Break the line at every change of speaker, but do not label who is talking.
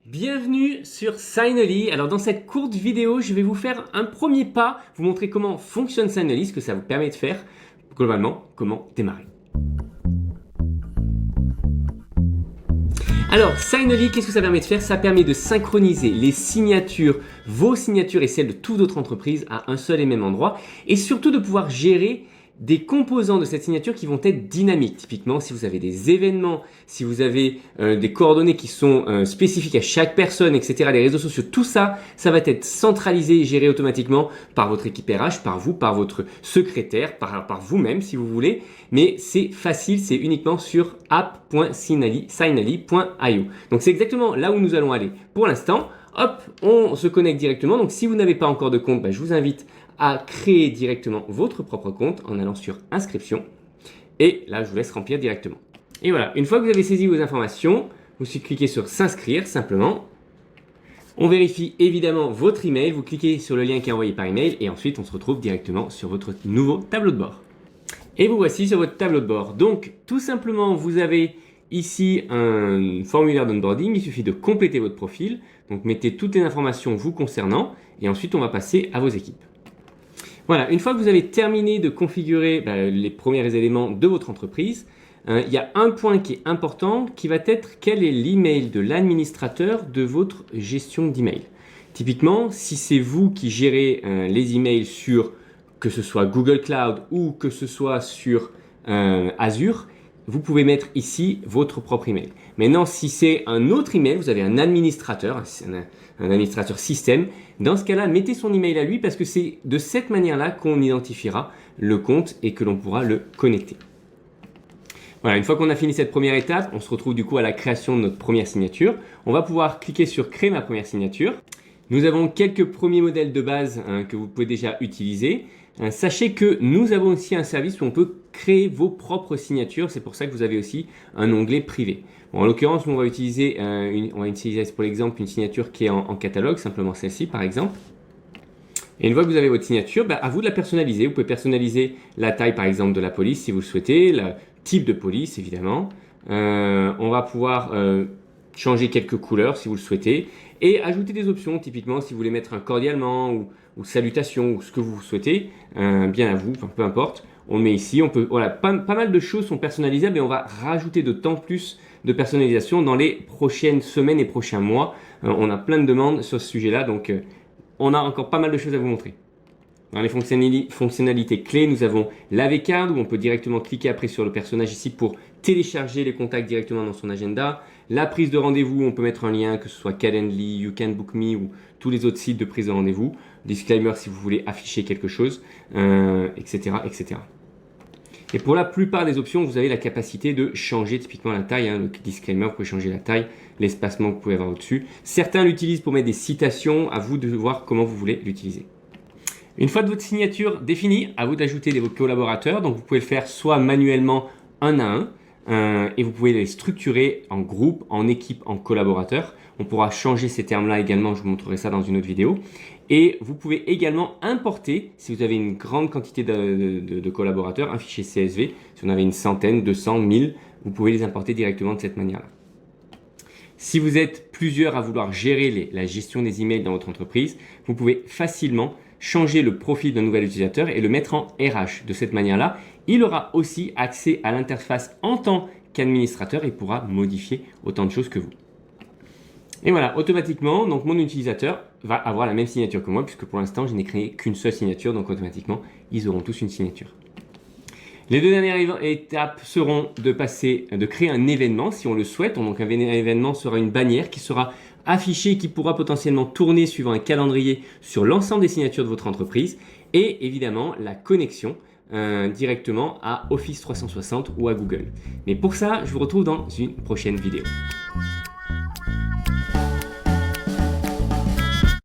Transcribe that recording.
Bienvenue sur Signally. Alors dans cette courte vidéo, je vais vous faire un premier pas, vous montrer comment fonctionne Signally, ce que ça vous permet de faire, globalement, comment démarrer. Alors Signally, qu'est-ce que ça permet de faire? Ça permet de synchroniser les signatures, vos signatures et celles de toute votre entreprise à un seul et même endroit, et surtout de pouvoir gérer des composants de cette signature qui vont être dynamiques. Typiquement, si vous avez des événements, si vous avez des coordonnées qui sont spécifiques à chaque personne, etc., les réseaux sociaux, tout ça, ça va être centralisé et géré automatiquement par votre équipe RH, par vous, par votre secrétaire, par vous-même si vous voulez. Mais c'est facile, c'est uniquement sur app.signally.io. Donc c'est exactement là où nous allons aller pour l'instant. Hop, on se connecte directement. Donc si vous n'avez pas encore de compte, je vous invite à créer directement votre propre compte en allant sur inscription. Et là, je vous laisse remplir directement. Et voilà, une fois que vous avez saisi vos informations, vous cliquez sur s'inscrire simplement. On vérifie évidemment votre email. Vous cliquez sur le lien qui est envoyé par email et ensuite on se retrouve directement sur votre nouveau tableau de bord. Et vous voici sur votre tableau de bord. Donc tout simplement, vous avez ici un formulaire d'onboarding. Il suffit de compléter votre profil. Donc mettez toutes les informations vous concernant et ensuite on va passer à vos équipes. Voilà, une fois que vous avez terminé de configurer les premiers éléments de votre entreprise, il y a un point qui est important qui va être quel est l'email de l'administrateur de votre gestion d'email. Typiquement, si c'est vous qui gérez les emails sur que ce soit Google Cloud ou que ce soit sur Azure, vous pouvez mettre ici votre propre email. Maintenant, si c'est un autre email, vous avez un administrateur, un administrateur système, dans ce cas-là, mettez son email à lui parce que c'est de cette manière-là qu'on identifiera le compte et que l'on pourra le connecter. Voilà, une fois qu'on a fini cette première étape, on se retrouve du coup à la création de notre première signature. On va pouvoir cliquer sur créer ma première signature. Nous avons quelques premiers modèles de base que vous pouvez déjà utiliser. Sachez que nous avons aussi un service où on peut créer vos propres signatures. C'est pour ça que vous avez aussi un onglet privé. Bon, en l'occurrence, on va utiliser pour l'exemple une signature qui est en catalogue, simplement celle-ci par exemple. Et une fois que vous avez votre signature, à vous de la personnaliser. Vous pouvez personnaliser la taille par exemple de la police si vous le souhaitez, le type de police évidemment. On va pouvoir changer quelques couleurs si vous le souhaitez et ajouter des options. Typiquement, si vous voulez mettre un cordialement ou salutation ou ce que vous souhaitez, bien à vous, peu importe. On le met ici. On peut, voilà, pas mal de choses sont personnalisables et on va rajouter de temps plus de personnalisation dans les prochaines semaines et prochains mois. On a plein de demandes sur ce sujet-là, donc on a encore pas mal de choses à vous montrer. Dans les fonctionnalités clés, nous avons l'AV Card où on peut directement cliquer après sur le personnage ici pour télécharger les contacts directement dans son agenda. La prise de rendez-vous, on peut mettre un lien, que ce soit Calendly, You Can Book Me ou tous les autres sites de prise de rendez-vous. Disclaimer si vous voulez afficher quelque chose, etc., etc. Et pour la plupart des options, vous avez la capacité de changer typiquement la taille. Le disclaimer, vous pouvez changer la taille, l'espacement que vous pouvez avoir au-dessus. Certains l'utilisent pour mettre des citations, à vous de voir comment vous voulez l'utiliser. Une fois de votre signature définie, à vous d'ajouter vos collaborateurs. Donc vous pouvez le faire soit manuellement un à un, et vous pouvez les structurer en groupe, en équipe, en collaborateurs. On pourra changer ces termes-là également, je vous montrerai ça dans une autre vidéo. Et vous pouvez également importer, si vous avez une grande quantité de collaborateurs, un fichier CSV. Si vous en avez une centaine, 200, 1000, vous pouvez les importer directement de cette manière-là. Si vous êtes plusieurs à vouloir gérer la gestion des emails dans votre entreprise, vous pouvez facilement changer le profil d'un nouvel utilisateur et le mettre en RH. De cette manière-là, il aura aussi accès à l'interface en tant qu'administrateur et pourra modifier autant de choses que vous. Et voilà, automatiquement, donc mon utilisateur va avoir la même signature que moi puisque pour l'instant, je n'ai créé qu'une seule signature, donc automatiquement, ils auront tous une signature. Les deux dernières étapes seront de créer un événement si on le souhaite. Donc un événement sera une bannière qui sera affichée et qui pourra potentiellement tourner suivant un calendrier sur l'ensemble des signatures de votre entreprise et évidemment la connexion directement à Office 360 ou à Google. Mais pour ça, je vous retrouve dans une prochaine vidéo.